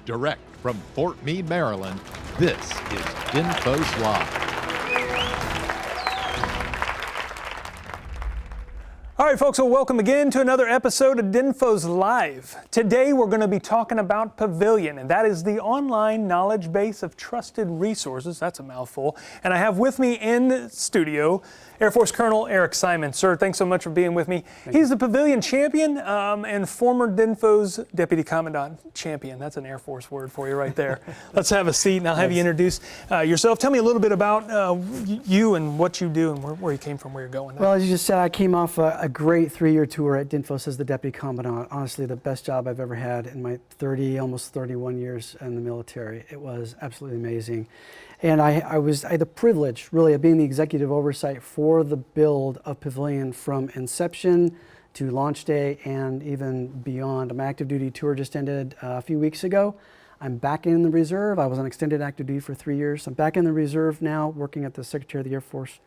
Direct from Fort Meade, Maryland, this is DINFOS Live. All right, folks, well, welcome again to another episode of DINFOS Live. Today, we're going to be talking about Pavilion, and that is the online knowledge base of trusted resources. That's a mouthful. And I have with me in the studio Air Force Colonel Eric Simon. Sir, thanks so much for being with me. He's the Pavilion champion and former DINFOS Deputy Commandant champion. That's an Air Force word for you right there. Let's have a seat, and I'll have you introduce yourself. Tell me a little bit about you and what you do and where you came from, where you're going. Well, as you just said, I came off a great 3-year tour at DINFOS as the Deputy Commandant. Honestly, the best job I've ever had in my almost 31 years in the military. It was absolutely amazing. And I had the privilege, really, of being the executive oversight for the build of Pavilion from inception to launch day and even beyond. My active duty tour just ended a few weeks ago. I'm back in the reserve. I was on extended active duty for 3 years. I'm back in the reserve now, working at the Secretary of the Air Force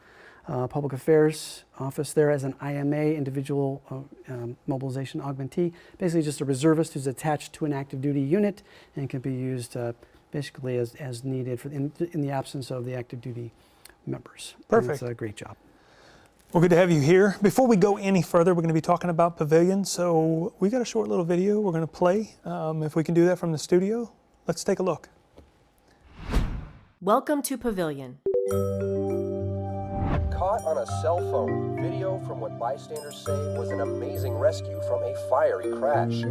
Public Affairs Office there as an IMA, Individual Mobilization Augmentee. Basically just a reservist who's attached to an active duty unit and can be used basically as needed in the absence of the active duty members. Perfect. It's a great job. Well, good to have you here. Before we go any further, we're going to be talking about Pavilion. So we got a short little video we're going to play. If we can do that from the studio, let's take a look. Welcome to Pavilion. Caught on a cell phone, video from what bystanders say was an amazing rescue from a fiery crash.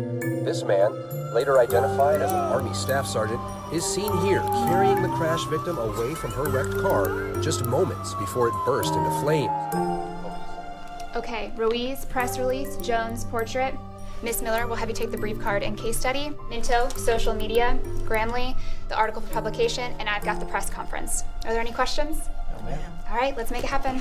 This man, later identified as an Army Staff Sergeant, is seen here carrying the crash victim away from her wrecked car just moments before it burst into flames. Okay, Ruiz, press release, Jones, portrait. Miss Miller will have you take the brief card and case study. Minto, social media. Gramley, the article for publication, and I've got the press conference. Are there any questions? No, ma'am. All right, let's make it happen.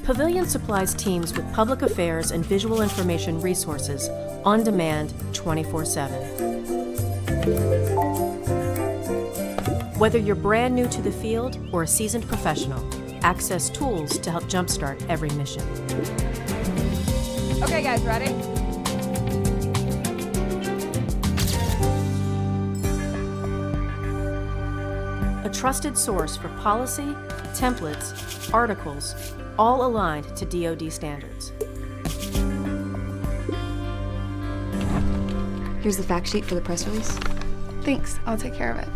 Pavilion supplies teams with public affairs and visual information resources on demand 24/7. Whether you're brand new to the field or a seasoned professional, access tools to help jumpstart every mission. Okay, guys, ready? A trusted source for policy, templates, articles, all aligned to DoD standards. Here's the fact sheet for the press release. Thanks, I'll take care of it.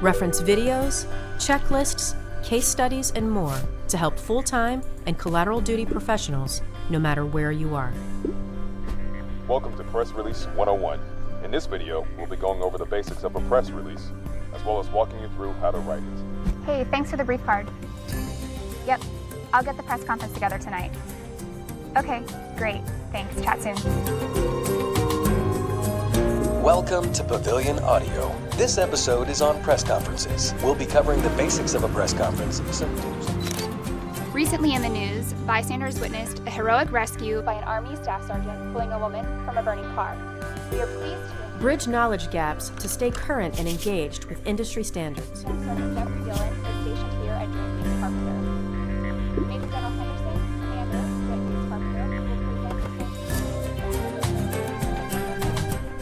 Reference videos, checklists, case studies, and more to help full-time and collateral duty professionals no matter where you are. Welcome to Press Release 101. In this video, we'll be going over the basics of a press release, as well as walking you through how to write it. Hey, thanks for the brief card. Yep, I'll get the press conference together tonight. Okay, great. Thanks. Chat soon. Welcome to Pavilion Audio. This episode is on press conferences. We'll be covering the basics of a press conference, some do's. Recently in the news, bystanders witnessed a heroic rescue by an Army Staff Sergeant pulling a woman from a burning car. We are pleased to Bridge knowledge gaps to stay current and engaged with industry standards. Sergeant Jeffrey Dillon is stationed here at Joint Base Carpenter. Major General Henderson, Commander, Joint Base Carpenter,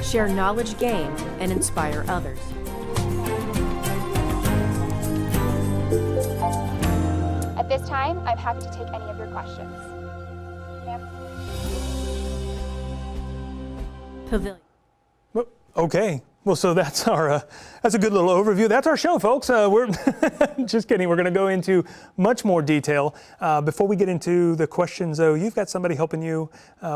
Share knowledge gained and inspire others. At this time, I'm happy to take any of your questions. Ma'am? Pavilion. Okay, well, so that's that's a good little overview. That's our show, folks. We're just kidding. We're going to go into much more detail. Before we get into the questions, though, you've got somebody helping you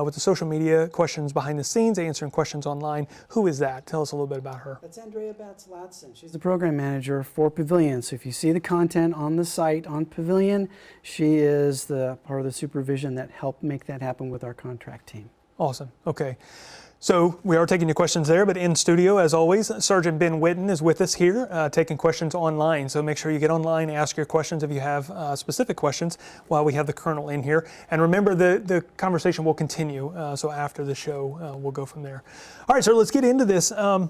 with the social media questions behind the scenes, answering questions online. Who is that? Tell us a little bit about her. That's Andrea Batz-Latson. She's the program manager for Pavilion. So if you see the content on the site on Pavilion, she is the part of the supervision that helped make that happen with our contract team. Awesome. Okay. So we are taking your questions there, but in studio, as always, Sergeant Ben Whitten is with us here, taking questions online. So make sure you get online, ask your questions if you have specific questions while we have the Colonel in here. And remember, the conversation will continue, so after the show, we'll go from there. All right, so let's get into this. So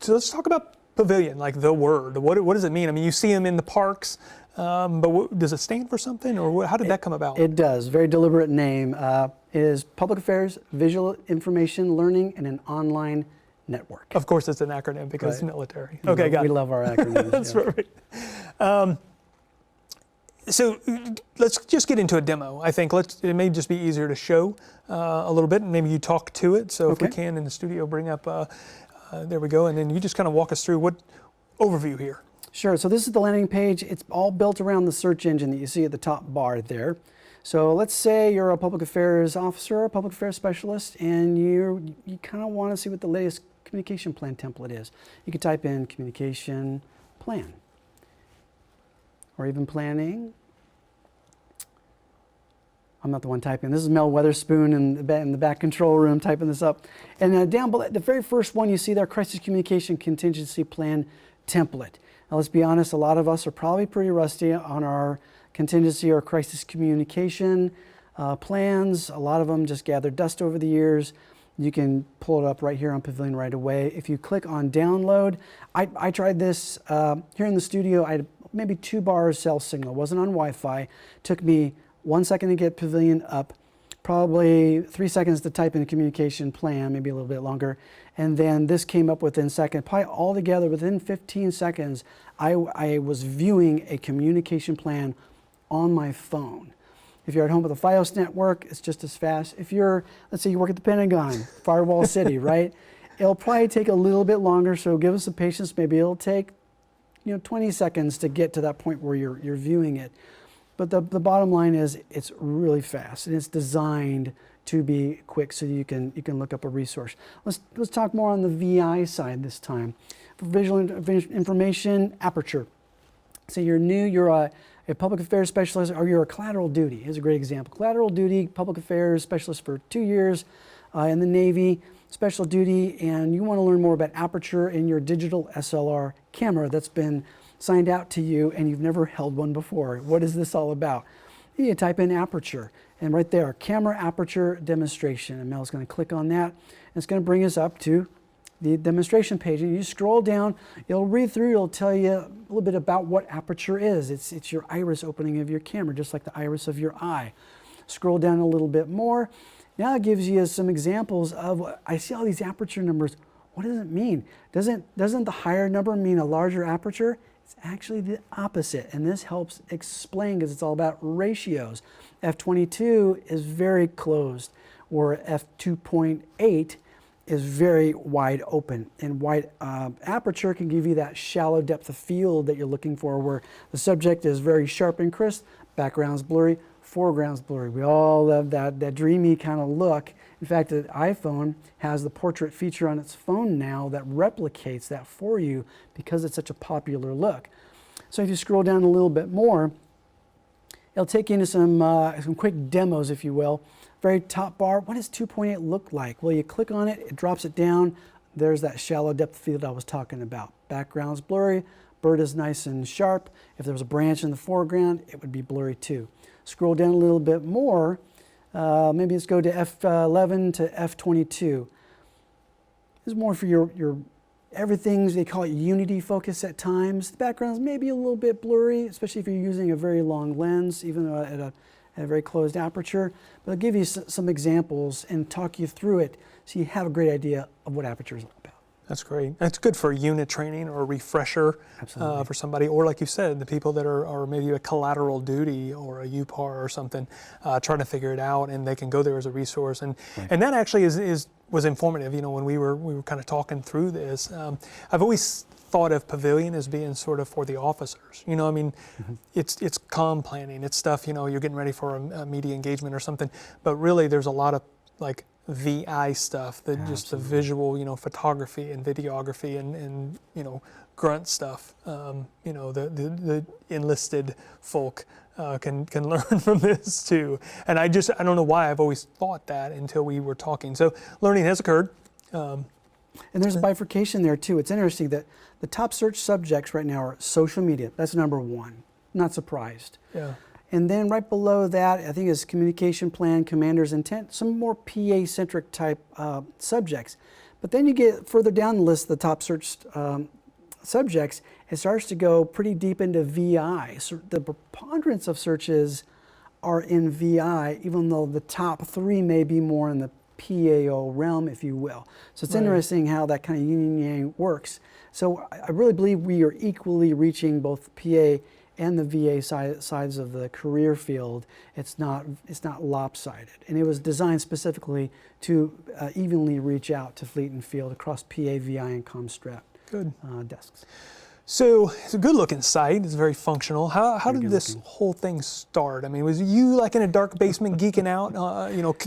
let's talk about Pavilion, like the word. What does it mean? I mean, you see them in the parks. but does it stand for something, or how did that come about? It does. Very deliberate name. It is Public Affairs, Visual Information Learning, and an Online Network. Of course, it's an acronym because it's Right. military. Okay, got it. We love our acronyms. That's yeah. perfect. So let's just get into a demo. I think it may just be easier to show a little bit, and maybe you talk to it. So if we Okay. can in the studio, bring up, there we go, and then you just kind of walk us through what overview here. Sure. So this is the landing page. It's all built around the search engine that you see at the top bar there. So let's say you're a public affairs officer, a public affairs specialist, and you kind of want to see what the latest communication plan template is. You could type in communication plan, or even planning. I'm not the one typing. This is Mel Weatherspoon in the back control room typing this up. And down below, the very first one you see there, crisis communication contingency plan template. Now let's be honest, a lot of us are probably pretty rusty on our contingency or crisis communication plans. A lot of them just gathered dust over the years. You can pull it up right here on Pavilion right away. If you click on download, I tried this here in the studio. I had maybe 2 bars cell signal. It wasn't on Wi-Fi. Took me 1 second to get Pavilion up, probably 3 seconds to type in a communication plan, maybe a little bit longer. And then this came up within seconds. Probably altogether within 15 seconds, I was viewing a communication plan on my phone. If you're at home with a Fios network, it's just as fast. If you're, let's say you work at the Pentagon, Firewall City, right? It'll probably take a little bit longer, so give us some patience. Maybe it'll take 20 seconds to get to that point where you're viewing it. But the bottom line is it's really fast, and it's designed to be quick so you can look up a resource. Let's talk more on the VI side this time. For visual information, aperture. Say you're new, you're a public affairs specialist, or you're a collateral duty. Here's a great example. Collateral duty, public affairs specialist for 2 years in the Navy, special duty, and you want to learn more about aperture in your digital SLR camera that's been signed out to you and you've never held one before. What is this all about? You type in aperture, and right there, camera aperture demonstration. And Mel's going to click on that, and it's going to bring us up to the demonstration page. And you scroll down, it'll read through, it'll tell you a little bit about what aperture is. It's your iris opening of your camera, just like the iris of your eye. Scroll down a little bit more. Now it gives you some examples of, I see all these aperture numbers. What does it mean? Doesn't the higher number mean a larger aperture? It's actually the opposite, and this helps explain because it's all about ratios. f22 is very closed, or f2.8 is very wide open, and wide aperture can give you that shallow depth of field that you're looking for, where the subject is very sharp and crisp, background's blurry, foreground's blurry. We all love that dreamy kind of look. In fact, the iPhone has the portrait feature on its phone now that replicates that for you because it's such a popular look. So if you scroll down a little bit more, it'll take you into some quick demos, if you will. Very top bar, what does 2.8 look like? Well, you click on it, it drops it down. There's that shallow depth field I was talking about. Background's blurry, bird is nice and sharp. If there was a branch in the foreground, it would be blurry too. Scroll down a little bit more, maybe let's go to F11 to F22. This is more for your everything's, they call it unity focus at times. The background's maybe a little bit blurry, especially if you're using a very long lens, even at a very closed aperture. But I'll give you some examples and talk you through it so you have a great idea of what aperture is all about. That's great. That's good for unit training or a refresher for somebody, or like you said, the people that are maybe a collateral duty or a UPAR or something, trying to figure it out, and they can go there as a resource. And and that actually was informative. When we were kind of talking through this, I've always thought of Pavilion as being sort of for the officers. It's comm planning, it's stuff. You're getting ready for a media engagement or something, but really there's a lot of like VI stuff, just the visual, photography and videography and grunt stuff. The enlisted folk can learn from this too. And I don't know why I've always thought that until we were talking. So learning has occurred. And there's a bifurcation there too. It's interesting that the top search subjects right now are social media. That's number one. Not surprised. Yeah. And then right below that, I think is communication plan, commander's intent, some more PA-centric type subjects. But then you get further down the list, the top searched subjects, it starts to go pretty deep into VI. So the preponderance of searches are in VI, even though the top 3 may be more in the PAO realm, if you will. So it's interesting how that kind of yin and yang works. So I really believe we are equally reaching both PA and the VA sides of the career field. It's not lopsided. And it was designed specifically to evenly reach out to fleet and field across PA, VI, and ComStrat desks. So it's a good-looking site. It's very functional. How did this whole thing start? I mean, was you like in a dark basement geeking out,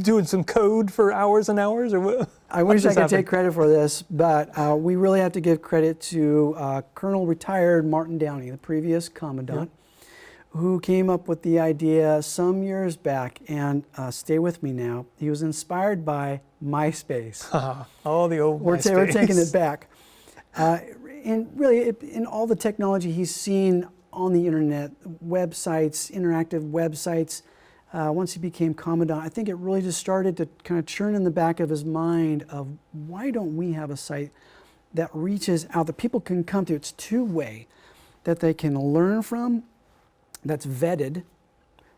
doing some code for hours and hours, or what? I wish I could take credit for this, but we really have to give credit to Colonel Retired Martin Downey, the previous commandant, who came up with the idea some years back. And stay with me now. He was inspired by MySpace. Oh, the old MySpace. We're taking it back. And really, in all the technology he's seen on the internet, websites, interactive websites, once he became commandant, I think it really just started to kind of churn in the back of his mind of why don't we have a site that reaches out, that people can come to. It's two-way, that they can learn from, that's vetted,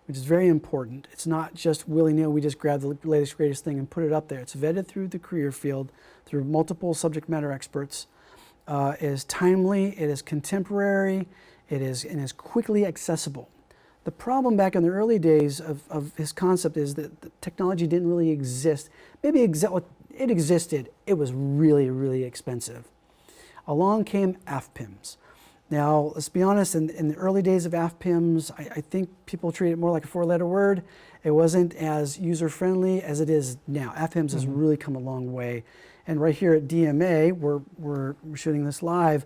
which is very important. It's not just willy-nilly, we just grab the latest, greatest thing and put it up there. It's vetted through the career field, through multiple subject matter experts. It is timely, it is contemporary, and is quickly accessible. The problem back in the early days of his concept is that the technology didn't really exist. Maybe it existed, it was really, really expensive. Along came AFPIMS. Now, let's be honest, in the early days of AFPIMS, I think people treated it more like a 4-letter word. It wasn't as user-friendly as it is now. AFPIMS has really come a long way. And right here at DMA, we're shooting this live,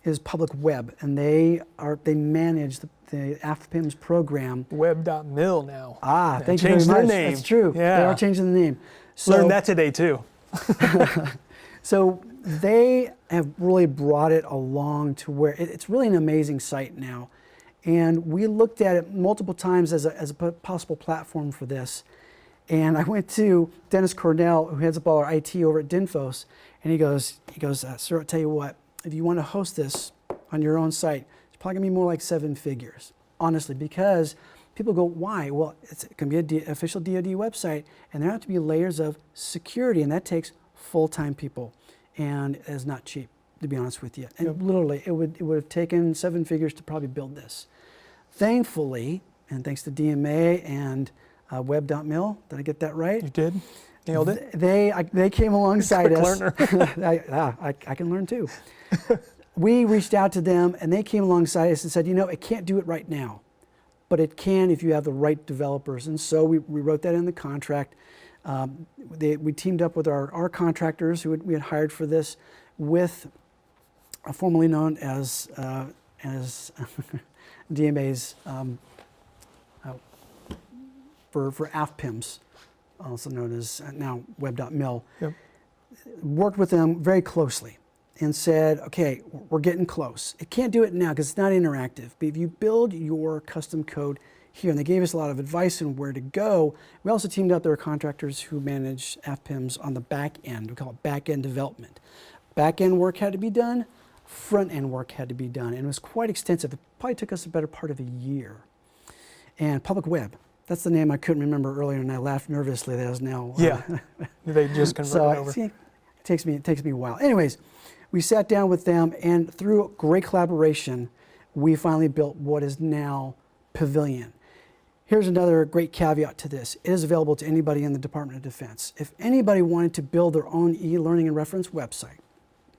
is Public Web, and they manage the AFPIMS program. Web.mil now. Thank you very much. Name. That's true. Yeah. They are changing the name. So, learned that today too. So they have really brought it along to where it's really an amazing site now. And we looked at it multiple times as a possible platform for this. And I went to Dennis Cornell, who heads up all our IT over at DINFOS, and he goes, sir, I'll tell you what, if you want to host this on your own site, it's probably going to be more like 7 figures, honestly, because people go, why? Well, it can be an official DoD website, and there have to be layers of security, and that takes full-time people, and it is not cheap, to be honest with you. And literally, it would have taken 7 figures to probably build this. Thankfully, and thanks to DMA and Web.mil, did I get that right? You did. Nailed it. They came alongside us. I can learn too. We reached out to them, and they came alongside us and said, it can't do it right now, but it can if you have the right developers. And so we wrote that in the contract. We teamed up with our contractors who we had hired for this, with formerly known as DMA's for AFPIMS, also known as now Web.mil. Worked with them very closely and said, okay, we're getting close. It can't do it now because it's not interactive, but if you build your custom code here, and they gave us a lot of advice on where to go. We also teamed up their contractors who manage AFPIMS on the back end. We call it back end development. Back end work had to be done, front end work had to be done, and it was quite extensive. It probably took us a better part of a year. And Public Web. That's the name I couldn't remember earlier, and I laughed nervously. That is now. They just converted over. See, it takes me a while. Anyways, we sat down with them, and through great collaboration, we finally built what is now Pavilion. Here's another great caveat to this. It is available to anybody in the Department of Defense. If anybody wanted to build their own e-learning and reference website,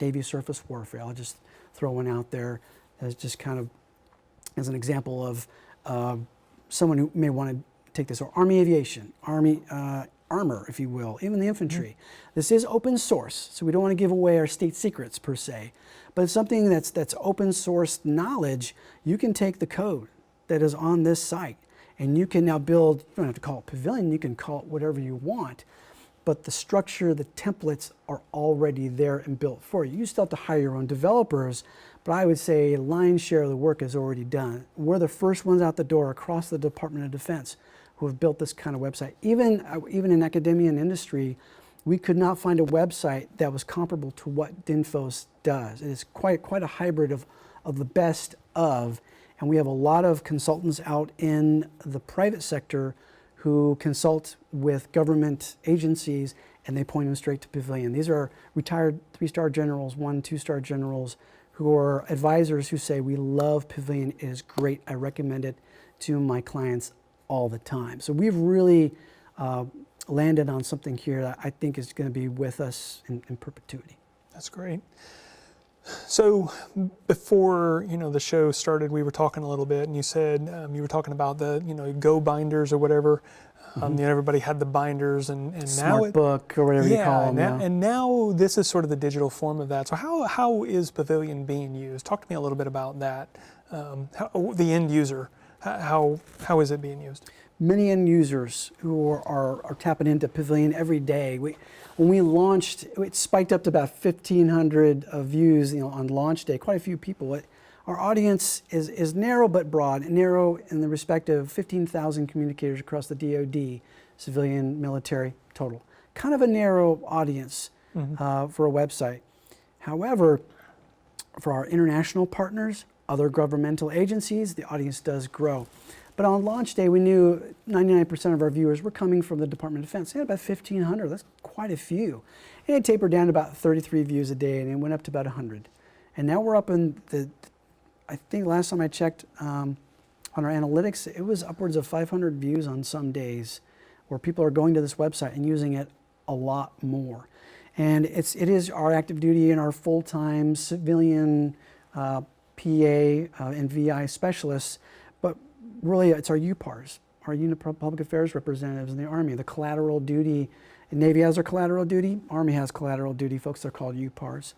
Navy Surface Warfare, I'll just throw one out there as just kind of as an example of someone who may want to take this, or Army Aviation, Army Armor, if you will, even the infantry. This is open source, so we don't want to give away our state secrets per se, but it's something that's open source knowledge. You can take the code that is on this site, and you can now build, you don't have to call it Pavilion, you can call it whatever you want, but the structure, the templates are already there and built for you. You still have to hire your own developers, but I would say lion's share of the work is already done. We're the first ones out the door across the Department of Defense who have built this kind of website. Even in academia and industry, we could not find a website that was comparable to what DINFOS does. It is quite a hybrid of the best of, and we have a lot of consultants out in the private sector who consult with government agencies, and they point them straight to Pavilion. These are retired 3-star generals, 1-, 2-star generals who are advisors who say, we love Pavilion, it is great, I recommend it to my clients all the time. So we've really landed on something here that I think is going to be with us in perpetuity. That's great. So before the show started, we were talking a little bit, and you said you were talking about the Go binders or whatever. Everybody had the binders, and now Smart book or whatever you call them. Now, and now this is sort of the digital form of that. So how is Pavilion being used? Talk to me a little bit about that. The end user, how is it being used? Many end users who are tapping into Pavilion every day. When we launched, it spiked up to about 1,500 views on launch day, quite a few people. Our audience is narrow but broad, narrow in the respect of 15,000 communicators across the DoD, civilian, military, total. Kind of a narrow audience for a website. However, for our international partners, other governmental agencies, the audience does grow. But on launch day, we knew 99% of our viewers were coming from the Department of Defense. We had about 1,500, that's quite a few. And it tapered down to about 33 views a day, and it went up to about 100. And now we're up in I think last time I checked on our analytics, it was upwards of 500 views on some days where people are going to this website and using it a lot more. And it is our active duty and our full-time civilian PA and VI specialists, but really it's our UPARs, our Unit Public Affairs representatives in the Army, the collateral duty. Navy has their collateral duty, Army has collateral duty, folks are called UPARs.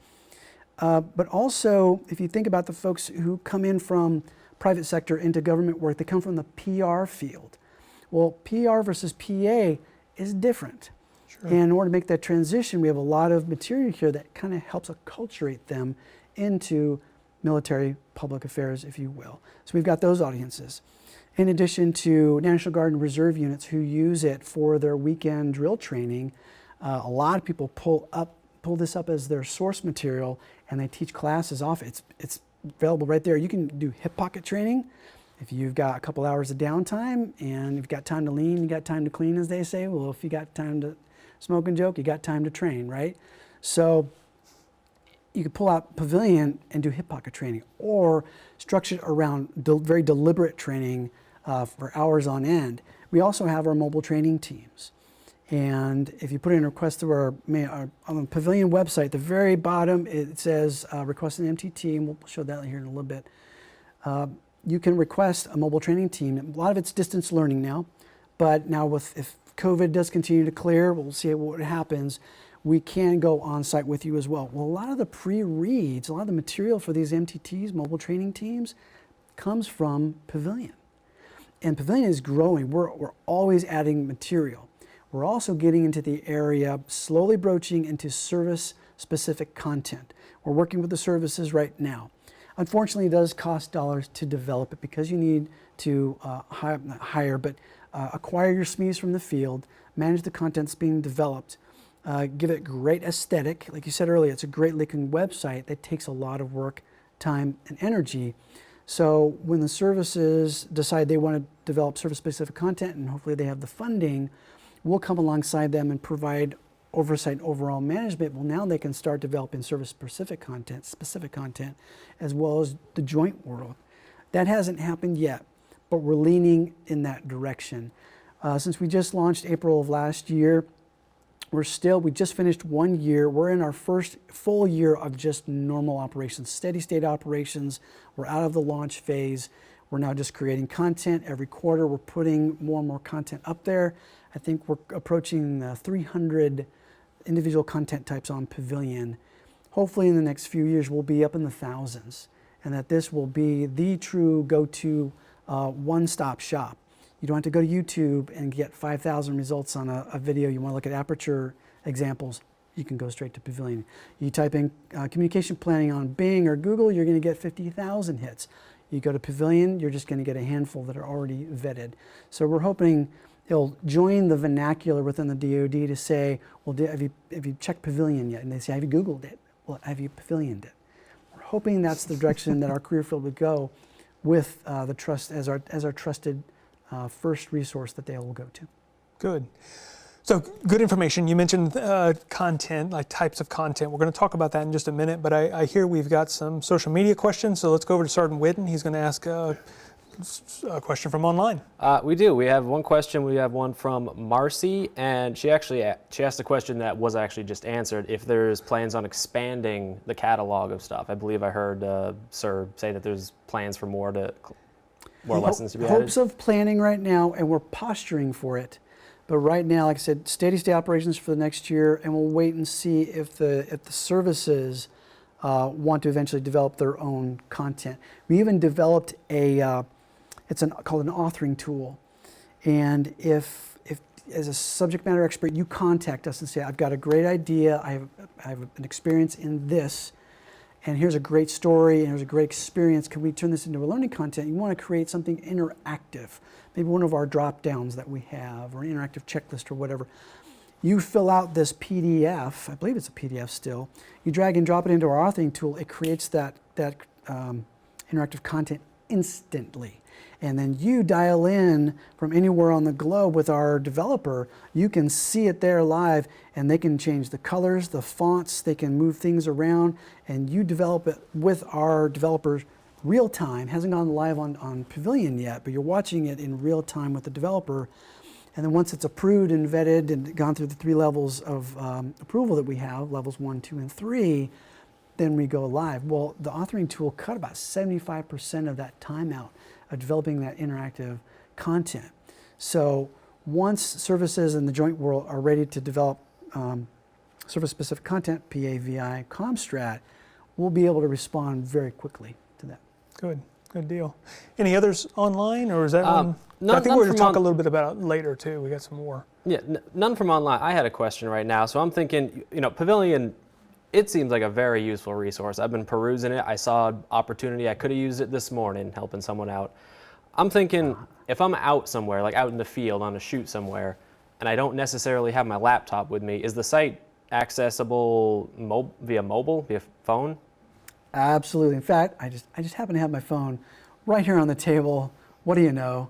But also, if you think about the folks who come in from private sector into government work, they come from the PR field. Well, PR versus PA is different. Sure. And in order to make that transition, we have a lot of material here that kind of helps acculturate them into military public affairs, if you will. So we've got those audiences. In addition to National Guard and Reserve units who use it for their weekend drill training, a lot of people pull this up as their source material, and they teach classes off. It's available right there. You can do hip pocket training if you've got a couple hours of downtime and you've got time to lean, you got time to clean, as they say. Well, if you got time to smoke and joke, you got time to train, right? So you could pull out Pavilion and do hip pocket training, or structure it around very deliberate training for hours on end. We also have our mobile training teams. And if you put in a request through our on the Pavilion website, the very bottom, it says request an MTT, and we'll show that here in a little bit. You can request a mobile training team. A lot of it's distance learning now, but now if COVID does continue to clear, we'll see what happens, we can go on site with you as well. Well, a lot of the pre-reads, a lot of the material for these MTTs, mobile training teams, comes from Pavilion. And Pavilion is growing. We're always adding material. We're also getting into the area, slowly broaching into service-specific content. We're working with the services right now. Unfortunately, it does cost dollars to develop it because you need to acquire your SMEs from the field, manage the content that's being developed, give it great aesthetic. Like you said earlier, it's a great looking website that takes a lot of work, time, and energy. So when the services decide they want to develop service-specific content, and hopefully they have the funding, we'll come alongside them and provide oversight and overall management. Well, now they can start developing service-specific content, as well as the joint world. That hasn't happened yet, but we're leaning in that direction. Since we just launched April of last year, we just finished 1 year. We're in our first full year of just normal operations, steady state operations. We're out of the launch phase. We're now just creating content. Every quarter, we're putting more and more content up there. I think we're approaching 300 individual content types on Pavilion. Hopefully in the next few years, we'll be up in the thousands, and that this will be the true go-to one-stop shop. You don't have to go to YouTube and get 5,000 results on a video. You want to look at aperture examples, you can go straight to Pavilion. You type in communication planning on Bing or Google, you're going to get 50,000 hits. You go to Pavilion, you're just going to get a handful that are already vetted. So we're hoping It'll join the vernacular within the DoD to say, well, have you checked Pavilion yet? And they say, have you Googled it? Well, have you Pavilioned it? We're hoping that's the direction that our career field would go with the trust as our trusted first resource that they will go to. Good. So good information. You mentioned content, like types of content. We're going to talk about that in just a minute, but I hear we've got some social media questions, so let's go over to Sergeant Whitten. He's going to ask a question from online. We do. We have one question. We have one from Marcy, and she asked a question that was actually just answered. If there's plans on expanding the catalog of stuff, I believe I heard Sir say that there's plans for more lessons to be added. Hopes of planning right now, and we're posturing for it. But right now, like I said, steady state operations for the next year, and we'll wait and see if the services want to eventually develop their own content. We even developed called an authoring tool. And if as a subject matter expert, you contact us and say, I've got a great idea, I have an experience in this, and here's a great story, and here's a great experience, can we turn this into a learning content? You want to create something interactive, maybe one of our drop downs that we have, or an interactive checklist or whatever. You fill out this PDF, I believe it's a PDF still, you drag and drop it into our authoring tool, it creates that interactive content instantly. And then you dial in from anywhere on the globe with our developer, you can see it there live, and they can change the colors, the fonts, they can move things around, and you develop it with our developers real time. Hasn't gone live on Pavilion yet, but you're watching it in real time with the developer. And then once it's approved and vetted and gone through the 3 levels of approval that we have, levels 1, 2, and 3, then we go live. Well, the authoring tool cut about 75% of that time out of developing that interactive content. So once services in the joint world are ready to develop service-specific content, PAVI, ComStrat, we'll be able to respond very quickly to that. Good deal. Any others online, or is that one? None, I think we're going to talk on, a little bit about it later too. We got some more. Yeah, none from online. I had a question right now, so I'm thinking, Pavilion, it seems like a very useful resource. I've been perusing it. I saw an opportunity. I could have used it this morning, helping someone out. I'm thinking, if I'm out somewhere, like out in the field on a shoot somewhere, and I don't necessarily have my laptop with me, is the site accessible via mobile, via phone? Absolutely. In fact, I just happen to have my phone right here on the table. What do you know?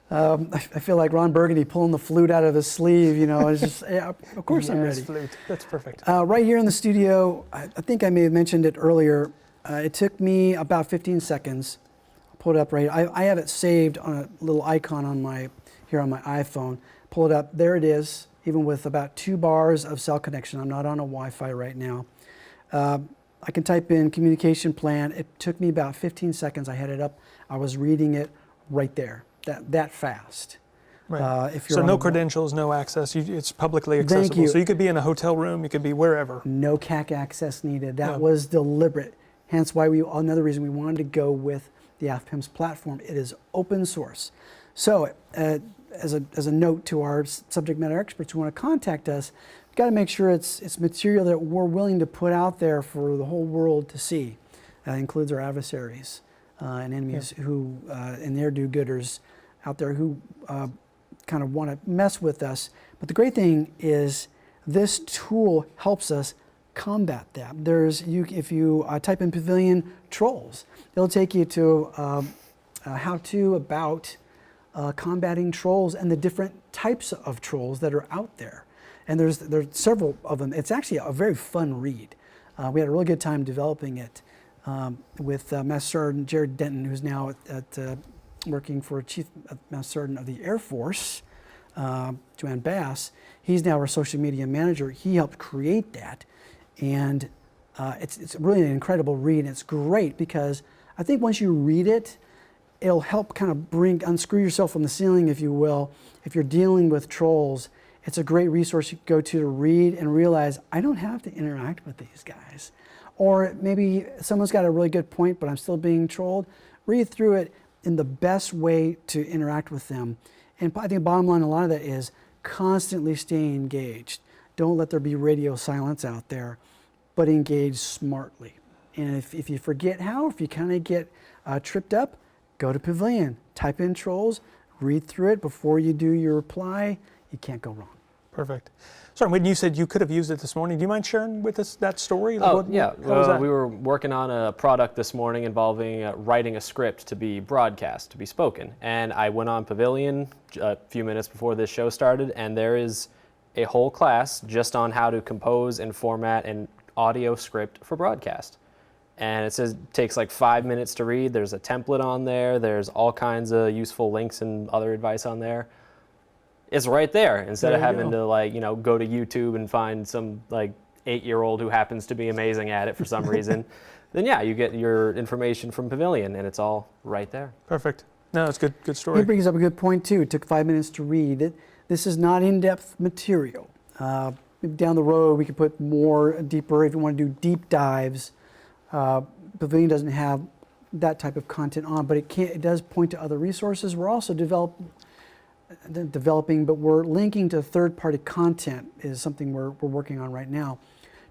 I feel like Ron Burgundy pulling the flute out of his sleeve. It's just, yeah, of course I'm ready. Flute. That's perfect. Right here in the studio, I think I may have mentioned it earlier. It took me about 15 seconds. I'll pull it up right. I have it saved on a little icon on my iPhone. Pull it up. There it is. Even with about 2 bars of cell connection. I'm not on a Wi-Fi right now. I can type in communication plan. It took me about 15 seconds. I had it up. I was reading it right there. That fast. Right. If you're so on no credentials, no access. It's publicly Thank accessible. you. So you could be in a hotel room. You could be wherever. No CAC access needed. That No. was deliberate. Hence why another reason we wanted to go with the AFPIMS platform. It is open source. So as a note to our subject matter experts who want to contact us, we've got to make sure it's material that we're willing to put out there for the whole world to see. That includes our adversaries and enemies who, and their do-gooders out there who kind of want to mess with us. But the great thing is this tool helps us combat that. If you type in Pavilion trolls, it'll take you to a how-to about combating trolls and the different types of trolls that are out there. And there's several of them. It's actually a very fun read. We had a really good time developing it with Master Sergeant Jared Denton, who's now working for Chief Master Sergeant of the Air Force, Joanne Bass. He's now our social media manager. He helped create that. And it's really an incredible read. It's great because I think once you read it, it'll help kind of unscrew yourself from the ceiling, if you will. If you're dealing with trolls, it's a great resource you can go to read and realize, I don't have to interact with these guys. Or maybe someone's got a really good point, but I'm still being trolled. Read through it in the best way to interact with them. And I think the bottom line, a lot of that is constantly stay engaged. Don't let there be radio silence out there, but engage smartly. And if you forget how, if you kind of get tripped up, go to Pavilion, type in trolls, read through it before you do your reply. You can't go wrong. Perfect. Sorry, when you said you could have used it this morning, do you mind sharing with us that story? Oh, What- yeah. how was that? We were working on a product this morning involving writing a script to be broadcast, to be spoken. And I went on Pavilion a few minutes before this show started, and there is a whole class just on how to compose and format an audio script for broadcast. And it says it takes like 5 minutes to read. There's a template on there. There's all kinds of useful links and other advice on there. It's right there instead of having to go to YouTube and find some 8-year-old who happens to be amazing at it for some reason. Then yeah, you get your information from Pavilion and it's all right there. Perfect. No, it's good story. It brings up a good point too. It took 5 minutes to read it. This is not in-depth material. Down the road, we could put more deeper if you want to do deep dives. Pavilion doesn't have that type of content on, but it does point to other resources. We're also developing, but we're linking to third-party content is something we're working on right now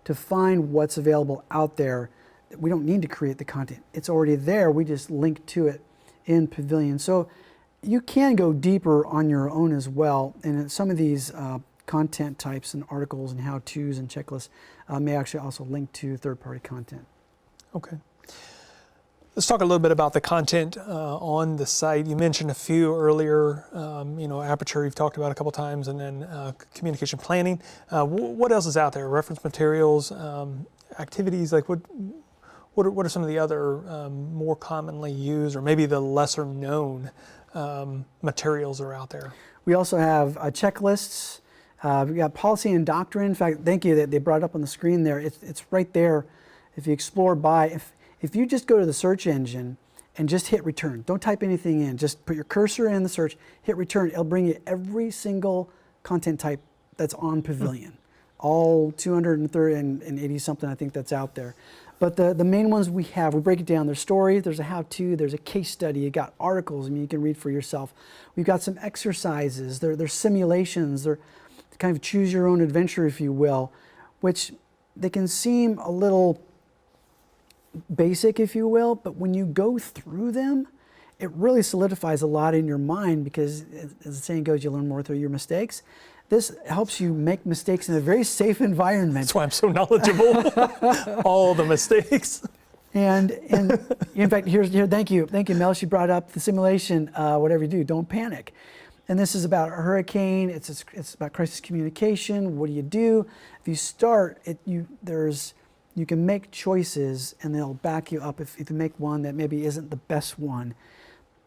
to find what's available out there. We don't need to create the content. It's already there. We just link to it in Pavilion. So you can go deeper on your own as well. And some of these content types and articles and how-tos and checklists may actually also link to third-party content. Okay. Let's talk a little bit about the content on the site. You mentioned a few earlier, Aperture you've talked about a couple times, and then communication planning. What else is out there? Reference materials, activities, what are some of the other more commonly used or maybe the lesser known materials that are out there? We also have checklists. We've got policy and doctrine. In fact, thank you that they brought it up on the screen there. It's right there. If you explore by, if you just go to the search engine and just hit return, don't type anything in, just put your cursor in the search, hit return, it'll bring you every single content type that's on Pavilion. All 280 something I think that's out there. But the main ones we break it down. There's stories, there's a how-to, there's a case study, you got articles, you can read for yourself. We've got some exercises, there's simulations, they're kind of choose your own adventure, if you will, which they can seem a little basic, if you will, but when you go through them, it really solidifies a lot in your mind because, as the saying goes, you learn more through your mistakes. This helps you make mistakes in a very safe environment. That's why I'm so knowledgeable. All the mistakes. And in fact, thank you, Mel. She brought up the simulation. Whatever you do, don't panic. And this is about a hurricane. It's about crisis communication. What do you do? If you start, you can make choices, and they'll back you up if you make one that maybe isn't the best one.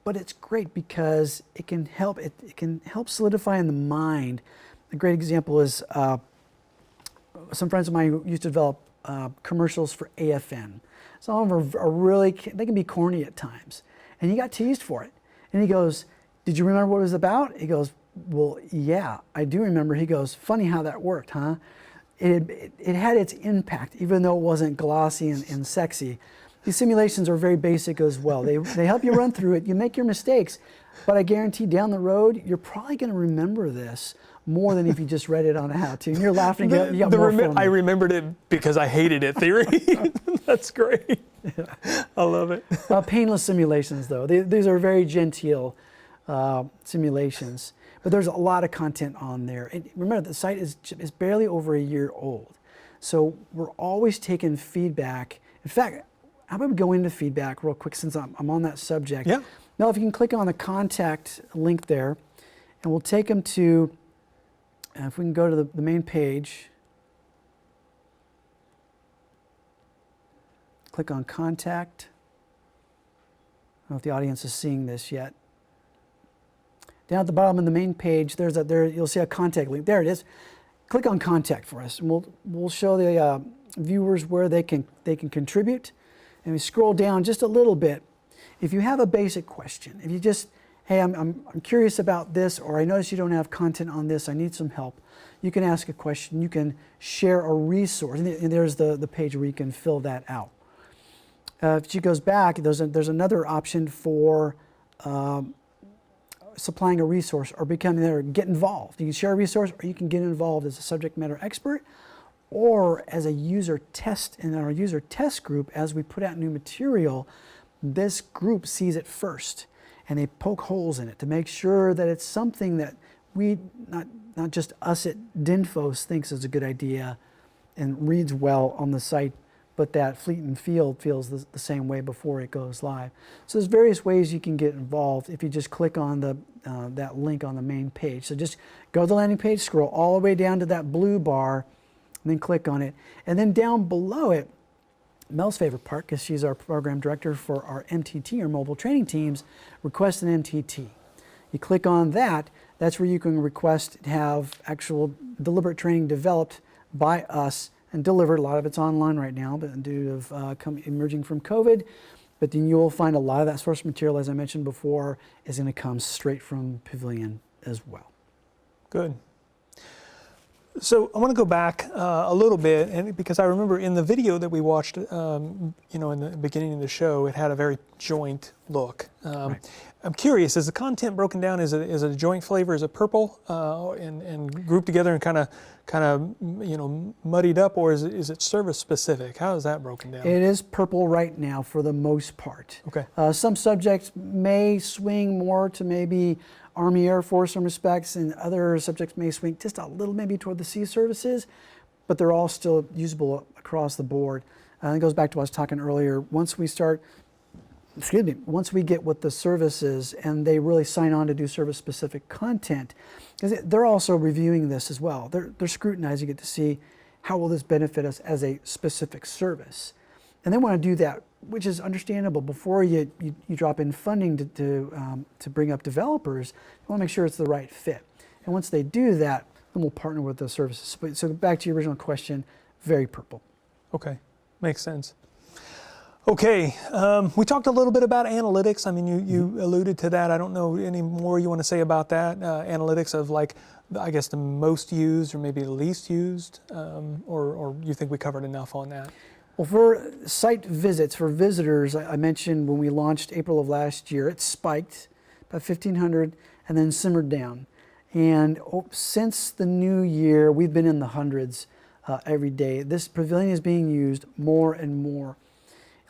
But it's great because it can help. It can help solidify in the mind. A great example is some friends of mine who used to develop commercials for AFN. Some of them are they can be corny at times. And he got teased for it. And he goes, "Did you remember what it was about?" He goes, "Well, yeah, I do remember." He goes, "Funny how that worked, huh?" It had its impact, even though it wasn't glossy and sexy. These simulations are very basic as well. They help you run through it. You make your mistakes, but I guarantee down the road, you're probably going to remember this more than if you just read it on a how-to. And you're laughing. I remembered it because I hated it theory. That's great. Yeah. I love it. Painless simulations, though. These are very genteel simulations. But there's a lot of content on there. And remember, the site is barely over a year old. So we're always taking feedback. In fact, how about we go into feedback real quick since I'm on that subject. Yeah. Now, if you can click on the contact link there, and we'll take them to, if we can go to the main page. Click on contact. I don't know if the audience is seeing this yet. Down at the bottom of the main page, you'll see a contact link. There it is. Click on contact for us, and we'll show the viewers where they can contribute. And we scroll down just a little bit. If you have a basic question, if you just, hey, I'm curious about this, or I notice you don't have content on this, I need some help, you can ask a question. You can share a resource, and there's the page where you can fill that out. If she goes back, there's another option for supplying a resource or becoming there, get involved. You can share a resource, or you can get involved as a subject matter expert or as a user test in our user test group. As we put out new material, this group sees it first. and they poke holes in it to make sure that it's something that we, not just us at DINFOS, thinks is a good idea and reads well on the site, but that Fleet and Field feels the same way before it goes live. So there's various ways you can get involved if you just click on that link on the main page. So just go to the landing page, scroll all the way down to that blue bar, and then click on it. And then down below it, Mel's favorite part, because she's our program director for our MTT, or mobile training teams, request an MTT. You click on that, that's where you can request to have actual deliberate training developed by us and delivered. A lot of it's online right now, but due to emerging from COVID. But then you'll find a lot of that source material, as I mentioned before, is going to come straight from Pavilion as well. Good. So I want to go back a little bit, and because I remember in the video that we watched, in the beginning of the show, it had a very joint look. Right. I'm curious, is the content broken down? Is it a joint flavor? Is it purple and grouped together and kind of muddied up, or is it service specific? How is that broken down? It is purple right now for the most part. Okay. Some subjects may swing more to maybe Army, Air Force in respects, and other subjects may swing just a little maybe toward the sea services, but they're all still usable across the board. It goes back to what I was talking earlier. Once we get with the services and they really sign on to do service-specific content, because they're also reviewing this as well. They're scrutinizing it to see how will this benefit us as a specific service. And they want to do that, which is understandable. Before you drop in funding to bring up developers, you want to make sure it's the right fit. And once they do that, then we'll partner with the services. So back to your original question, very purple. Okay, makes sense. Okay, we talked a little bit about analytics. I mean, you alluded to that. I don't know any more you want to say about that. Analytics of, like, I guess, the most used or maybe the least used, or you think we covered enough on that? Well, for site visits, for visitors, I mentioned when we launched April of last year, it spiked about 1,500 and then simmered down. And since the new year, we've been in the hundreds every day. This Pavilion is being used more and more.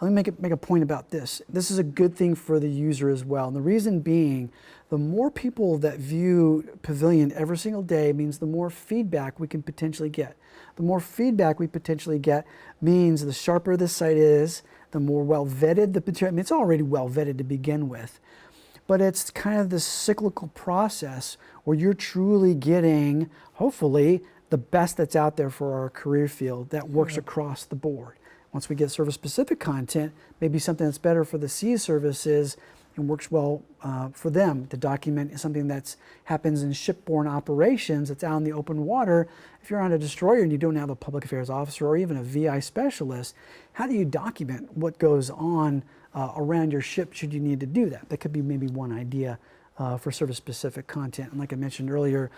Let me make a point about this. This is a good thing for the user as well. And the reason being, the more people that view Pavilion every single day means the more feedback we can potentially get. The more feedback we potentially get means the sharper the site is, the more well vetted the material. I mean, it's already well vetted to begin with. But it's kind of this cyclical process where you're truly getting, hopefully, the best that's out there for our career field that works across the board. Once we get service-specific content, maybe something that's better for the sea services and works well for them to document something that happens in shipborne operations that's out in the open water. If you're on a destroyer and you don't have a public affairs officer or even a VI specialist, how do you document what goes on around your ship should you need to do that? That could be maybe one idea for service-specific content. And like I mentioned earlier,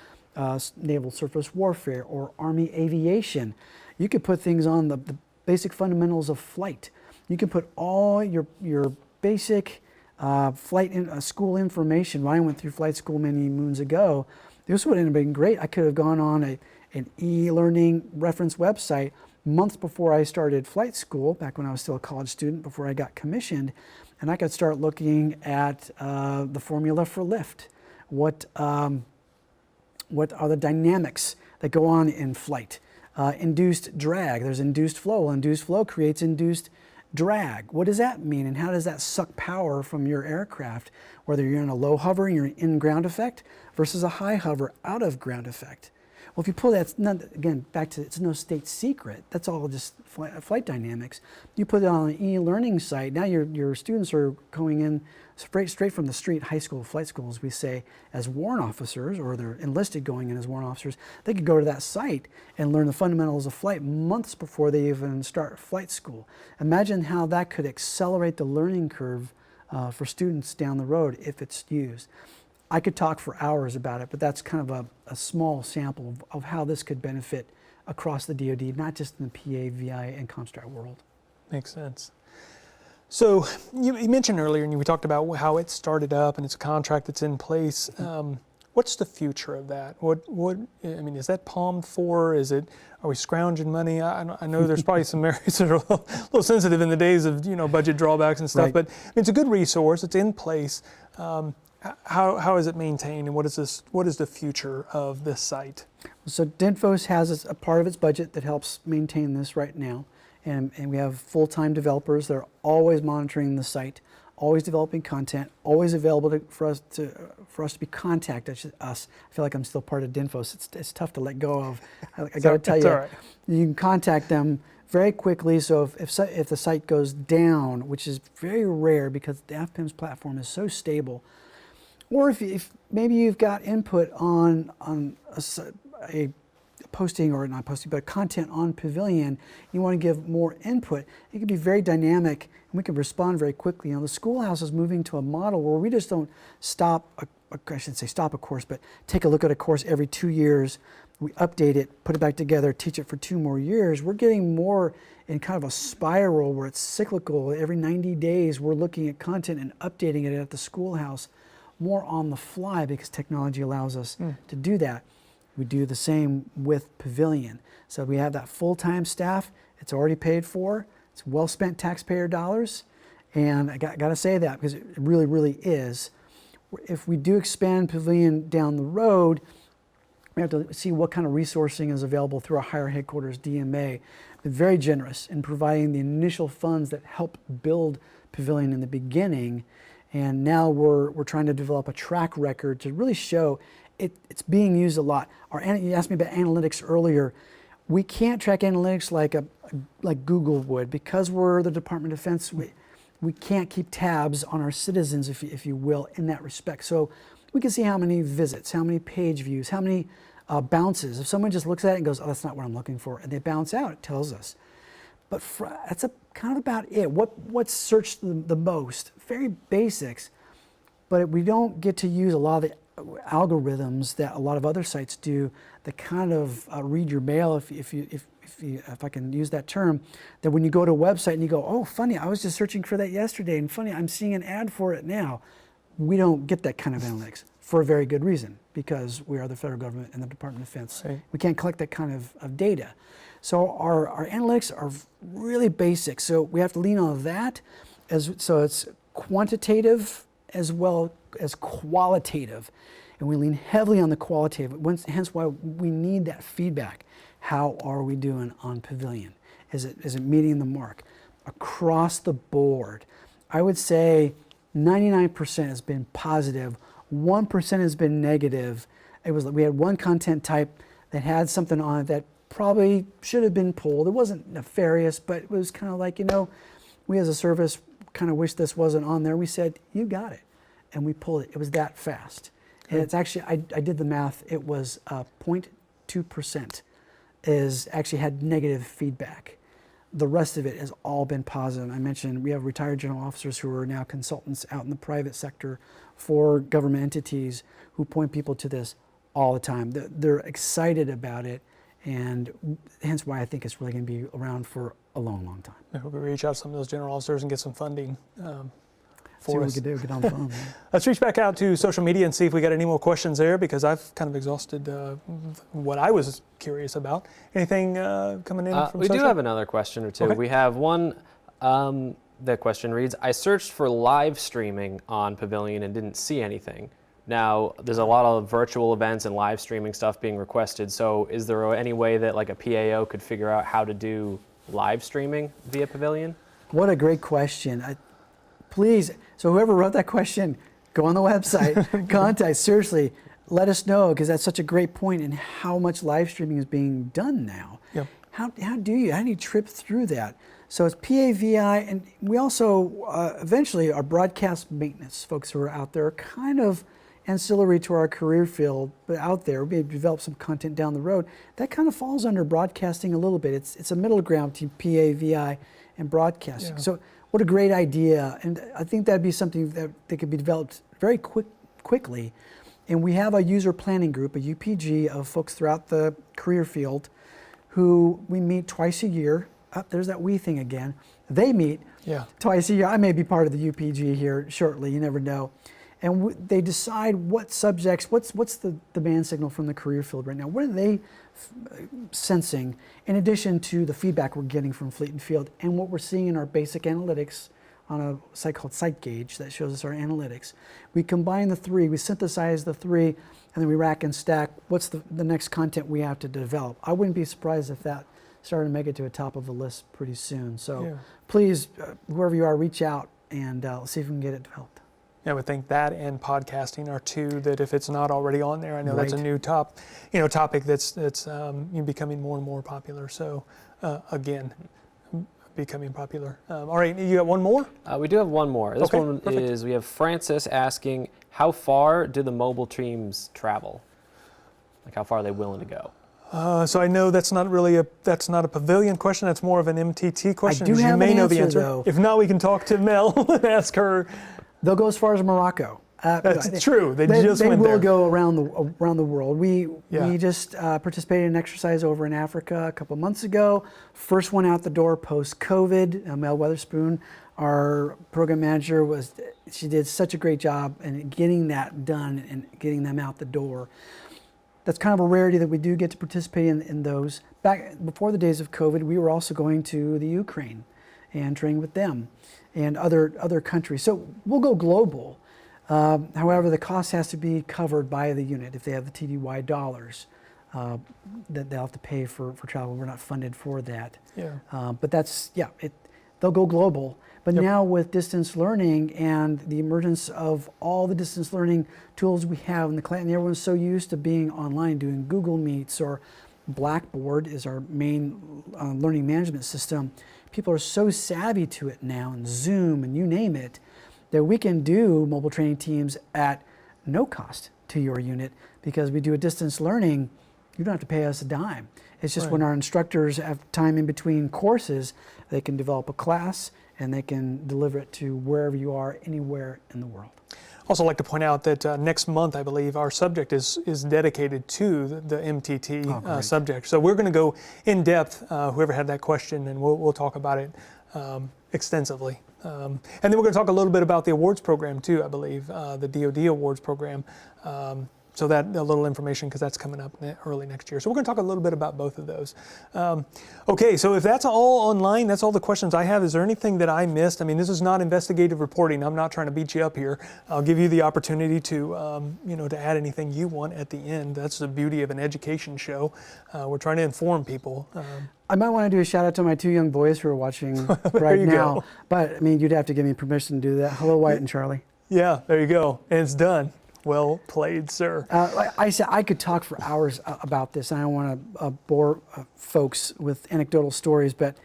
naval surface warfare or Army aviation. You could put things on the basic fundamentals of flight. You can put all your basic flight school information. When I went through flight school many moons ago, this would have been great. I could have gone on an e-learning reference website months before I started flight school, back when I was still a college student, before I got commissioned, and I could start looking at the formula for lift. What are the dynamics that go on in flight? Induced drag, there's induced flow. Well, induced flow creates induced drag. What does that mean, and how does that suck power from your aircraft, whether you're in a low hover and you're in ground effect versus a high hover out of ground effect? Well, if you pull that, again, back to, it's no state secret. That's all just flight dynamics. You put it on an e-learning site. Now your students are going in straight from the street, high school, flight school, as we say, as warrant officers, or they're enlisted going in as warrant officers. They could go to that site and learn the fundamentals of flight months before they even start flight school. Imagine how that could accelerate the learning curve for students down the road if it's used. I could talk for hours about it, but that's kind of a small sample of how this could benefit across the DoD, not just in the PA, VI, and Comstrat world. Makes sense. So you mentioned earlier, and we talked about how it started up, and it's a contract that's in place. What's the future of that? I mean, is that palmed for? Are we scrounging money? I know there's probably some areas that are a little sensitive in the days of budget drawbacks and stuff. Right. But I mean, it's a good resource. It's in place. How is it maintained, and what is the future of this site? So DINFOS has a part of its budget that helps maintain this right now, and we have full-time developers that are always monitoring the site, always developing content, always available for us to be contacted. I feel like I'm still part of DINFOS. It's tough to let go of. I got to tell you, all right. You can contact them very quickly. So if the site goes down, which is very rare because the FPIMS platform is so stable, or if maybe you've got input on a posting, or not posting, but content on Pavilion, you want to give more input, it can be very dynamic and we can respond very quickly. The schoolhouse is moving to a model where we just don't stop a course, but take a look at a course every 2 years. We update it, put it back together, teach it for 2 more years. We're getting more in kind of a spiral where it's cyclical. Every 90 days, we're looking at content and updating it at the schoolhouse more on the fly because technology allows us to do that. We do the same with Pavilion. So we have that full-time staff. It's already paid for. It's well-spent taxpayer dollars. And I got to say that because it really, really is. If we do expand Pavilion down the road, we have to see what kind of resourcing is available through our higher headquarters DMA. Been very generous in providing the initial funds that helped build Pavilion in the beginning. And now we're trying to develop a track record to really show it's being used a lot. You asked me about analytics earlier. We can't track analytics like Google would because we're the Department of Defense. We can't keep tabs on our citizens, if you will, in that respect. So we can see how many visits, how many page views, how many bounces. If someone just looks at it and goes, "Oh, that's not what I'm looking for," and they bounce out, it tells us. But that's kind of about it. What's searched the most? Very basics, but we don't get to use a lot of the algorithms that a lot of other sites do that kind of read your mail, if I can use that term, that when you go to a website and you go, "Oh, funny, I was just searching for that yesterday, and funny, I'm seeing an ad for it now." We don't get that kind of analytics for a very good reason, because we are the federal government and the Department of Defense. Right. We can't collect that kind of data. So our analytics are really basic. So we have to lean on that, so it's quantitative as well as qualitative. And we lean heavily on the qualitative, hence why we need that feedback. How are we doing on Pavilion? Is it meeting the mark? Across the board, I would say 99% has been positive, 1% has been negative. We had one content type that had something on it that probably should have been pulled. It wasn't nefarious, but it was kind of like, we as a service kind of wish this wasn't on there. We said, "You got it," and we pulled it. It was that fast. And it's actually, I did the math, it was 0.2% actually had negative feedback. The rest of it has all been positive. I mentioned we have retired general officers who are now consultants out in the private sector for government entities who point people to this all the time. They're excited about it, and hence why I think it's really going to be around for a long, long time. I hope we reach out to some of those general officers and get some funding See what we could do, get on the phone. Let's reach back out to social media and see if we got any more questions there, because I've kind of exhausted what I was curious about. Anything coming in from We social? do have another question or two. Okay. We have one, the question reads, "I searched for live streaming on Pavilion and didn't see anything. Now, there's a lot of virtual events and live streaming stuff being requested, so is there any way that like a PAO could figure out how to do live streaming via Pavilion?" What a great question. Please, so whoever wrote that question, go on the website, contact, seriously, let us know, because that's such a great point in how much live streaming is being done now. Yep. How do you trip through that? So it's PAVI, and we also eventually our broadcast maintenance folks who are out there are kind of ancillary to our career field, but out there, we develop some content down the road. That kind of falls under broadcasting a little bit. It's a middle ground between PAVI and broadcasting. Yeah. So what a great idea, and I think that'd be something that could be developed very quickly. And we have a user planning group, a UPG, of folks throughout the career field who we meet twice a year. There's that we thing again. They meet twice a year. I may be part of the UPG here shortly, you never know. and they decide what subjects, what's the demand signal from the career field right now. What are they sensing in addition to the feedback we're getting from fleet and field and what we're seeing in our basic analytics on a site called SiteGauge that shows us our analytics. We combine the three, we synthesize the three, and then we rack and stack what's the next content we have to develop. I wouldn't be surprised if that started to make it to the top of the list pretty soon. So please, whoever you are, reach out and see if we can get it developed. I would think that and podcasting are two that if it's not already on there, I know that's a new topic that's becoming more and more popular. So again, becoming popular. All right, you got one more? We do have one more. This one is, we have Francis asking, how far do the mobile teams travel? Like how far are they willing to go? So I know that's not a pavilion question. That's more of an MTT question. I do have you may an know the answer, answer. though. If not, we can talk to Mel and ask her. They'll go as far as Morocco. That's true. They just they went will there. go around the world. We just participated in an exercise over in Africa a couple months ago. First one out the door post-COVID. Mel Weatherspoon, our program manager, she did such a great job in getting that done and getting them out the door. That's kind of a rarity that we do get to participate in those. Back before the days of COVID, we were also going to the Ukraine and training with them and other countries. So we'll go global. However, the cost has to be covered by the unit if they have the TDY dollars that they'll have to pay for travel. We're not funded for that. But that's, they'll go global. But now with distance learning and the emergence of all the distance learning tools we have in the class, and everyone's so used to being online, doing Google Meets, or Blackboard is our main learning management system. People are so savvy to it now, and Zoom, and you name it, that we can do mobile training teams at no cost to your unit because we do a distance learning. You don't have to pay us a dime. It's just when our instructors have time in between courses, they can develop a class and they can deliver it to wherever you are, anywhere in the world. Also like to point out that next month, I believe, our subject is dedicated to the MTT subject. So we're going to go in depth, whoever had that question, and we'll talk about it extensively. And then we're going to talk a little bit about the awards program too, I believe, the DoD awards program. So that a little information, because that's coming up early next year. So we're going to talk a little bit about both of those. Okay, so if that's all online, that's all the questions I have. Is there anything that I missed? I mean, this is not investigative reporting. I'm not trying to beat you up here. I'll give you the opportunity to, to add anything you want at the end. That's the beauty of an education show. We're trying to inform people. I might want to do a shout out to my two young boys who are watching right now. Go. But I mean, you'd have to give me permission to do that. Hello, Wyatt and Charlie. Yeah, there you go. And it's done. Well played, sir. Like I said, I could talk for hours about this, and I don't want to bore folks with anecdotal stories, but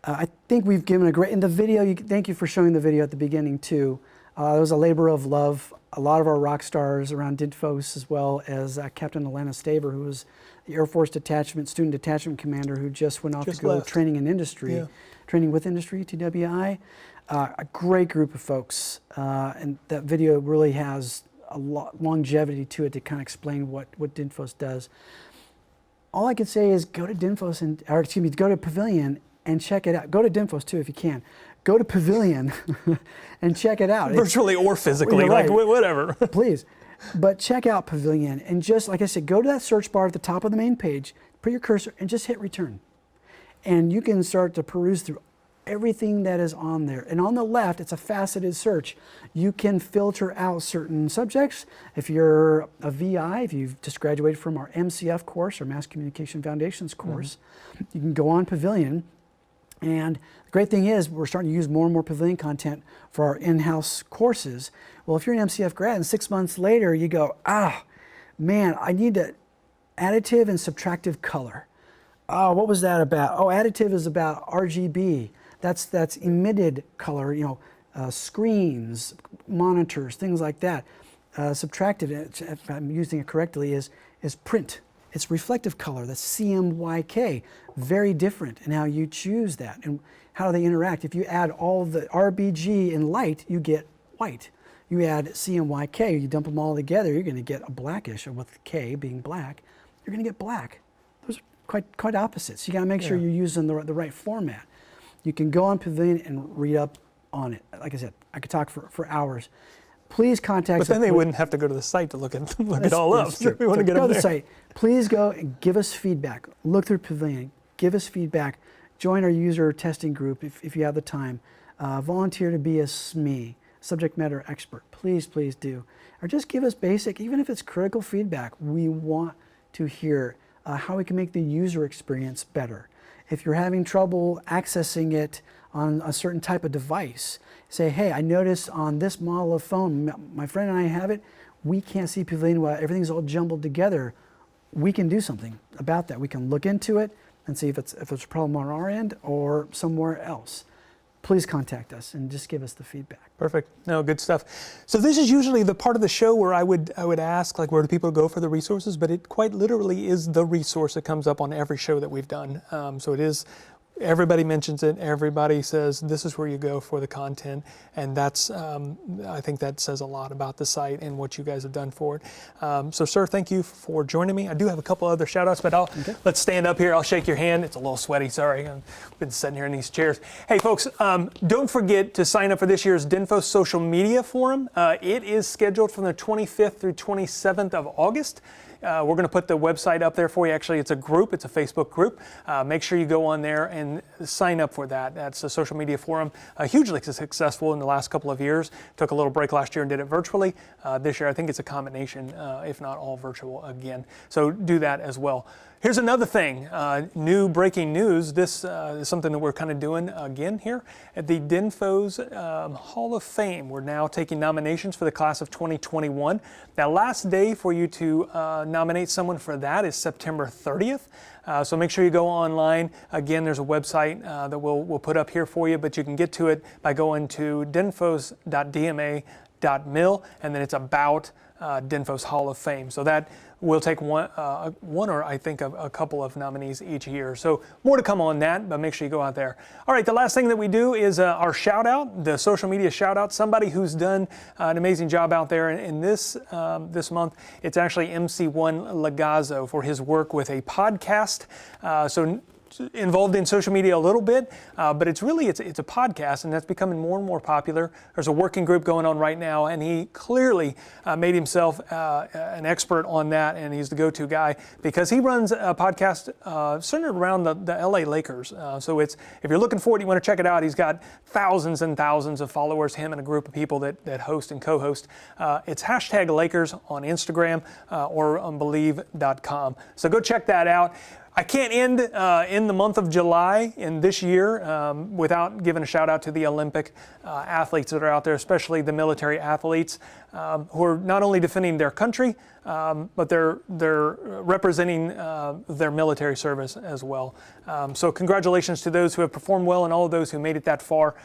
I think we've given a great, in the video, thank you for showing the video at the beginning too. It was a labor of love. A lot of our rock stars around DINFOS, as well as Captain Alana Staver, who was the Air Force Student Detachment Commander, who just went off to go training in industry, training with industry, TWI. A great group of folks, and that video really has a lot longevity to it to kind of explain what DINFOS does. All I can say is go to DINFOS go to Pavilion and check it out. Go to DINFOS too if you can. Go to Pavilion and check it out. Virtually or physically, like whatever. Please. But check out Pavilion and just, like I said, go to that search bar at the top of the main page, put your cursor and just hit return. And you can start to peruse through everything that is on there. And on the left, it's a faceted search. You can filter out certain subjects. If you're a VI, if you've just graduated from our MCF course, or Mass Communication Foundations course, you can go on Pavilion. And the great thing is we're starting to use more and more Pavilion content for our in-house courses. Well, if you're an MCF grad and 6 months later you go, man, I need additive and subtractive color. Oh, what was that about? Oh, additive is about RGB. That's emitted color, screens, monitors, things like that. Subtractive, if I'm using it correctly, is print. It's reflective color, that's CMYK. Very different in how you choose that and how they interact. If you add all the RBG in light, you get white. You add CMYK, you dump them all together, you're going to get a blackish, or with K being black, you're going to get black. Those are quite opposites. You got to make sure you're using the right format. You can go on Pavilion and read up on it. Like I said, I could talk for hours. please contact But us. then they wouldn't have to go to the site to look it all up. That's true. We want to get go them to the there. site. Please go and give us feedback. Look through Pavilion. Give us feedback. Join our user testing group if you have the time. Volunteer to be a SME, subject matter expert. Please, please do. Or just give us basic, even if it's critical feedback. We want to hear how we can make the user experience better. If you're having trouble accessing it on a certain type of device, say, hey, I noticed on this model of phone, my friend and I have it, we can't see Pavilion well, everything's all jumbled together. We can do something about that. We can look into it and see if it's a problem on our end or somewhere else. Please contact us and just give us the feedback. Perfect. No, good stuff. So this is usually the part of the show where I would ask, like, where do people go for the resources? But it quite literally is the resource that comes up on every show that we've done. So it is. Everybody mentions it. Everybody says this is where you go for the content, and that's I think that says a lot about the site and what you guys have done for it. So, sir, thank you for joining me. I do have a couple other shout outs, but let's stand up here. I'll shake your hand. It's a little sweaty. Sorry, I've been sitting here in these chairs. Hey, folks, don't forget to sign up for this year's DINFOS Social Media Forum. It is scheduled from the 25th through 27th of August. We're going to put the website up there for you. Actually, it's a group. It's a Facebook group. Make sure you go on there and sign up for that. That's a social media forum. Hugely successful in the last couple of years. Took a little break last year and did it virtually. This year, I think it's a combination, if not all virtual again. So do that as well. Here's another thing, new breaking news. This is something that we're kind of doing again here at the DINFOS Hall of Fame. We're now taking nominations for the class of 2021. Now, last day for you to nominate someone for that is September 30th. So make sure you go online. Again, there's a website that we'll put up here for you, but you can get to it by going to dinfos.dma.mil, and then it's about DINFOS Hall of Fame. So that will take one or I think a couple of nominees each year. So more to come on that, but make sure you go out there. All right, the last thing that we do is our shout out, the social media shout out. Somebody who's done an amazing job out there in this month. It's actually MC1 Lagazzo for his work with a podcast. So involved in social media a little bit, but it's a podcast, and that's becoming more and more popular. There's a working group going on right now, and he clearly made himself an expert on that, and he's the go-to guy because he runs a podcast centered around the LA Lakers. So if you're looking for it, you want to check it out. He's got thousands and thousands of followers, him and a group of people that host and co-host. It's #Lakers on Instagram or on Believe.com. So go check that out. I can't end in the month of July in this year without giving a shout out to the Olympic athletes that are out there, especially the military athletes who are not only defending their country, but they're representing their military service as well. So congratulations to those who have performed well and all of those who made it that far.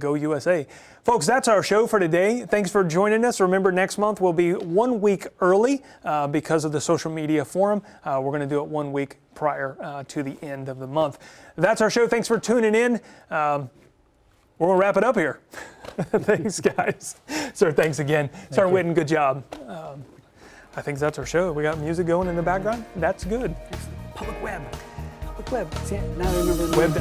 Go USA. Folks, that's our show for today. Thanks for joining us. Remember, next month will be 1 week early because of the social media forum. We're going to do it 1 week prior to the end of the month. That's our show. Thanks for tuning in. We're going to wrap it up here. Thanks, guys. Sir, thanks again. Sergeant Whitten, good job. I think that's our show. We got music going in the background. That's good. Public web. See, now I remember. Web.